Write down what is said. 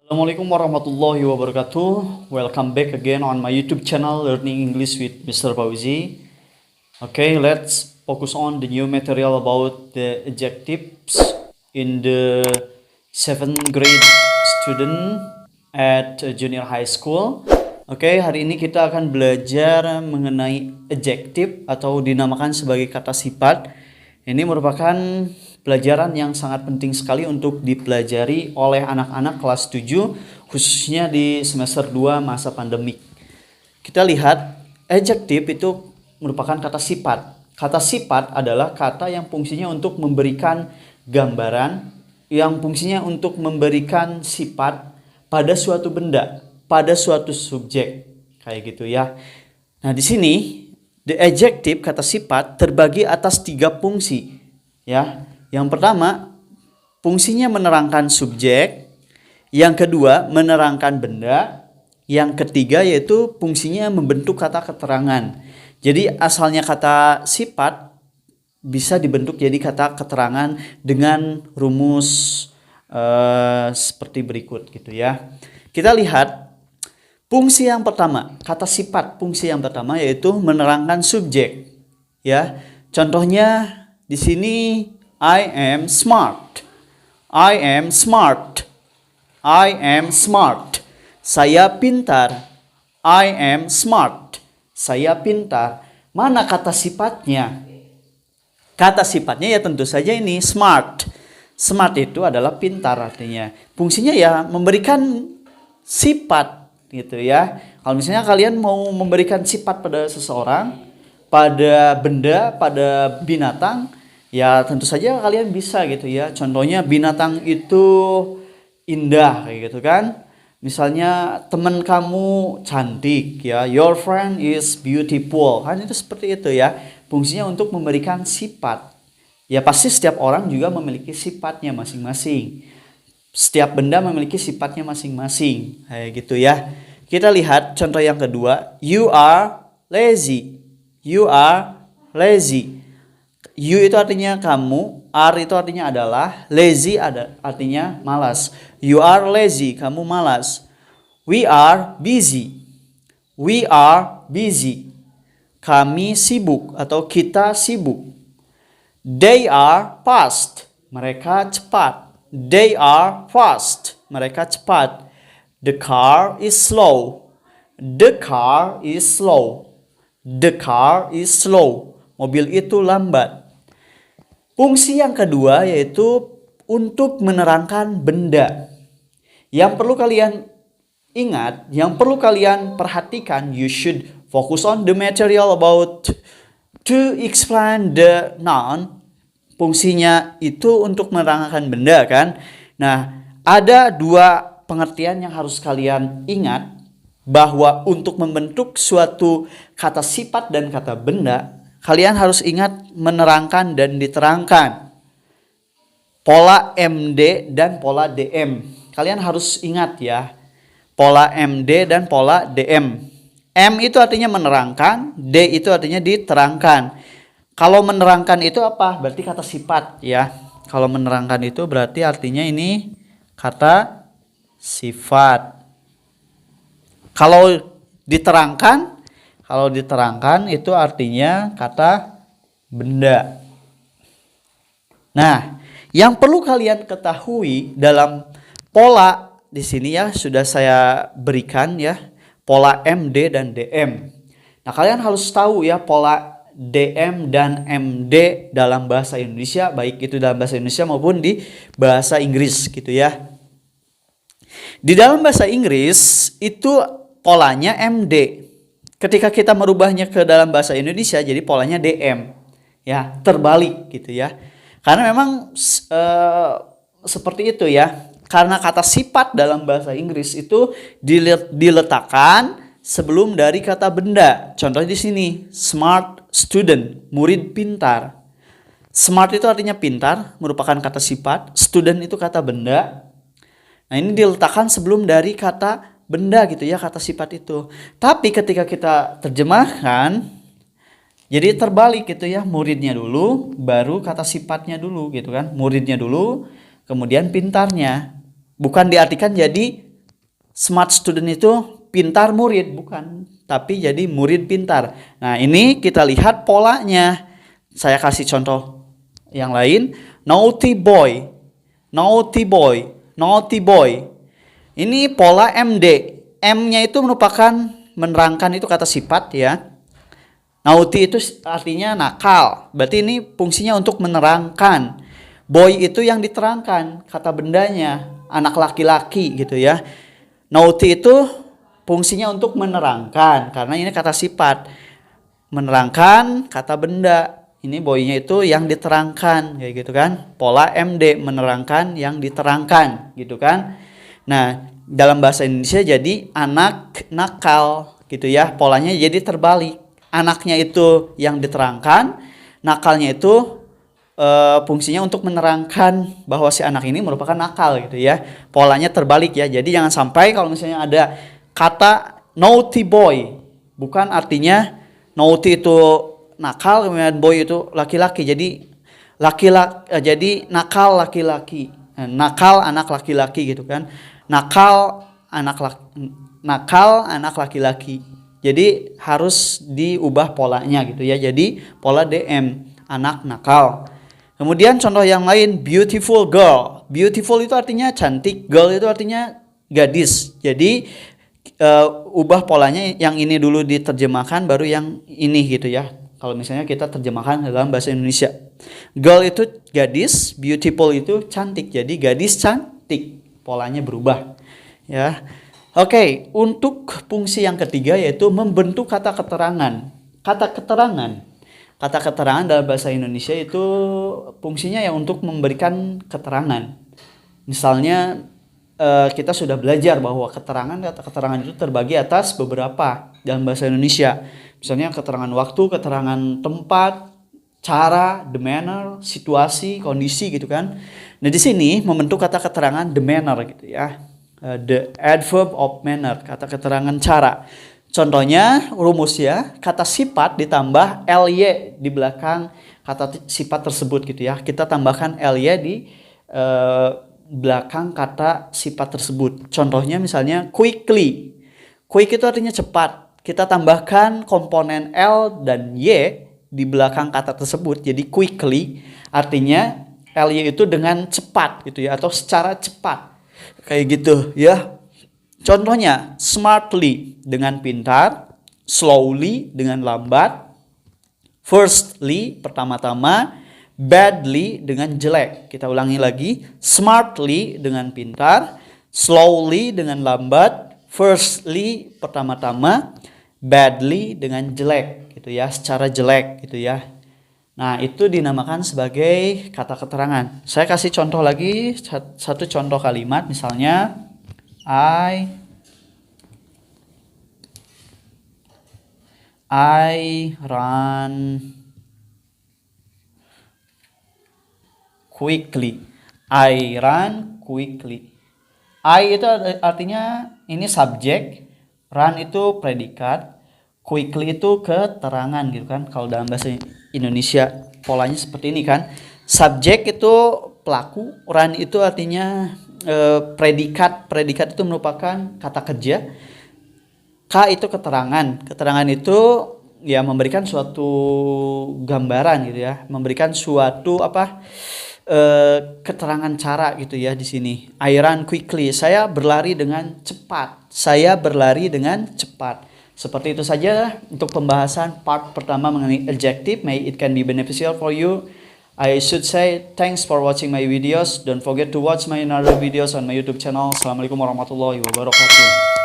Assalamualaikum warahmatullahi wabarakatuh. Welcome back again on my YouTube channel Learning English with Mr. Fauzi. Okay, let's focus on the new material about the adjectives in the 7th grade student at junior high school. Oke, hari ini kita akan belajar mengenai adjective atau dinamakan sebagai kata sifat. Ini merupakan pelajaran yang sangat penting sekali untuk dipelajari oleh anak-anak kelas 7, khususnya di semester 2 masa pandemik. Kita lihat, adjective itu merupakan kata sifat. Kata sifat adalah kata yang fungsinya untuk memberikan gambaran, yang fungsinya untuk memberikan sifat pada suatu benda, pada suatu subjek, kayak gitu ya. Nah, di sini the adjective kata sifat terbagi atas 3 fungsi, ya. Yang pertama, fungsinya menerangkan subjek. Yang kedua, menerangkan benda. Yang ketiga yaitu fungsinya membentuk kata keterangan. Jadi asalnya kata sifat bisa dibentuk jadi kata keterangan dengan rumus seperti berikut gitu ya. Kita lihat fungsi yang pertama, kata sifat fungsi yang pertama yaitu menerangkan subjek. Ya, contohnya di sini I am smart. I am smart. I am smart. Saya pintar. I am smart. Saya pintar. Mana kata sifatnya? Kata sifatnya ya tentu saja ini smart. Smart itu adalah pintar artinya. Fungsinya ya memberikan sifat gitu ya. Kalau misalnya kalian mau memberikan sifat pada seseorang, pada benda, pada binatang, ya tentu saja kalian bisa gitu ya. Contohnya binatang itu indah kayak gitu kan. Misalnya teman kamu cantik ya. Your friend is beautiful. Kan itu seperti itu ya. Fungsinya untuk memberikan sifat. Ya pasti setiap orang juga memiliki sifatnya masing-masing. Setiap benda memiliki sifatnya masing-masing. Kayak gitu ya. Kita lihat contoh yang kedua. You are lazy. You are lazy. You itu artinya kamu, are itu artinya adalah, lazy artinya malas. You are lazy, kamu malas. We are busy. We are busy. Kami sibuk atau kita sibuk. They are fast. Mereka cepat. They are fast. Mereka cepat. The car is slow. The car is slow. The car is slow. Mobil itu lambat. Fungsi yang kedua yaitu untuk menerangkan benda. Yang perlu kalian ingat, yang perlu kalian perhatikan, you should focus on the material about to explain the noun. Fungsinya itu untuk menerangkan benda kan. Nah, ada 2 pengertian yang harus kalian ingat, bahwa untuk membentuk suatu kata sifat dan kata benda, kalian harus ingat menerangkan dan diterangkan. Pola MD dan pola DM. Kalian harus ingat ya. Pola MD dan pola DM. M itu artinya menerangkan, D itu artinya diterangkan. Kalau menerangkan itu apa? Berarti kata sifat ya. Kalau menerangkan itu berarti artinya ini kata sifat. Kalau diterangkan itu artinya kata benda. Nah, yang perlu kalian ketahui dalam pola di sini ya sudah saya berikan ya, pola MD dan DM. Nah, kalian harus tahu ya pola DM dan MD dalam bahasa Indonesia, baik itu dalam bahasa Indonesia maupun di bahasa Inggris gitu ya. Di dalam bahasa Inggris itu polanya MD. Ketika kita merubahnya ke dalam bahasa Indonesia jadi polanya DM. Ya, terbalik gitu ya. Karena memang seperti itu ya. Karena kata sifat dalam bahasa Inggris itu diletakkan sebelum dari kata benda. Contohnya di sini, smart student, murid pintar. Smart itu artinya pintar, merupakan kata sifat. Student itu kata benda. Nah, ini diletakkan sebelum dari kata benda gitu ya, kata sifat itu. Tapi ketika kita terjemahkan jadi terbalik gitu ya, muridnya dulu baru kata sifatnya dulu gitu kan. Muridnya dulu kemudian pintarnya. Bukan diartikan jadi Smart student itu pintar murid, bukan, tapi jadi murid pintar. Nah, ini kita lihat polanya. Saya kasih contoh yang lain. Naughty boy, naughty boy, naughty boy. Ini pola MD. M-nya itu merupakan menerangkan, itu kata sifat ya. Naughty itu artinya nakal. Berarti ini fungsinya untuk menerangkan. Boy itu yang diterangkan, kata bendanya, anak laki-laki gitu ya. Naughty itu fungsinya untuk menerangkan, karena ini kata sifat. Menerangkan kata benda. Ini boy-nya itu yang diterangkan, kayak gitu kan. Pola MD, menerangkan yang diterangkan, gitu kan. Nah, dalam bahasa Indonesia jadi anak nakal, gitu ya. Polanya jadi terbalik. Anaknya itu yang diterangkan, nakalnya itu fungsinya untuk menerangkan bahwa si anak ini merupakan nakal gitu ya. Polanya terbalik ya. Jadi jangan sampai kalau misalnya ada kata naughty boy, bukan artinya naughty itu nakal, kemudian boy itu laki-laki. Jadi jadi nakal laki-laki. Nakal anak laki-laki gitu kan. Nakal anak laki-laki. Jadi harus diubah polanya gitu ya. Jadi pola DM, anak nakal. Kemudian contoh yang lain, beautiful girl. Beautiful itu artinya cantik, girl itu artinya gadis. Jadi ubah polanya, yang ini dulu diterjemahkan baru yang ini gitu ya. Kalau misalnya kita terjemahkan dalam bahasa Indonesia. Girl itu gadis, beautiful itu cantik. Jadi gadis cantik, polanya berubah. Ya. Oke, untuk fungsi yang ketiga yaitu membentuk kata keterangan. Kata keterangan dalam bahasa Indonesia itu fungsinya ya untuk memberikan keterangan. Misalnya kita sudah belajar bahwa kata keterangan itu terbagi atas beberapa dalam bahasa Indonesia. Misalnya keterangan waktu, keterangan tempat, cara, the manner, situasi, kondisi gitu kan. Nah, di sini membentuk kata keterangan the manner gitu ya. The adverb of manner, kata keterangan cara. Contohnya rumus ya, kata sifat ditambah ly di belakang kata sifat tersebut gitu ya. Kita tambahkan ly di belakang kata sifat tersebut. Contohnya misalnya quickly. Quick itu artinya cepat. Kita tambahkan komponen l dan y di belakang kata tersebut. Jadi quickly artinya ly itu dengan cepat gitu ya, atau secara cepat. Kayak gitu ya. Contohnya, smartly dengan pintar, slowly dengan lambat, firstly pertama-tama, badly dengan jelek. Kita ulangi lagi, smartly dengan pintar, slowly dengan lambat, firstly pertama-tama, badly dengan jelek gitu ya, secara jelek gitu ya. Nah, itu dinamakan sebagai kata keterangan. Saya kasih contoh lagi, satu contoh kalimat misalnya I run quickly. I run quickly. I itu artinya ini subjek, run itu predikat, quickly itu keterangan gitu kan. Kalau dalam bahasa Indonesia polanya seperti ini kan. Subjek itu pelaku, run itu artinya predikat. Predikat itu merupakan kata kerja. K itu keterangan. Keterangan itu ya memberikan suatu gambaran gitu ya, memberikan suatu keterangan cara gitu ya di sini. I run quickly. Saya berlari dengan cepat. Saya berlari dengan cepat. Seperti itu saja untuk pembahasan part pertama mengenai adjective. May it can be beneficial for you. I should say thanks for watching my videos. Don't forget to watch my other videos on my YouTube channel. Assalamualaikum warahmatullahi wabarakatuh.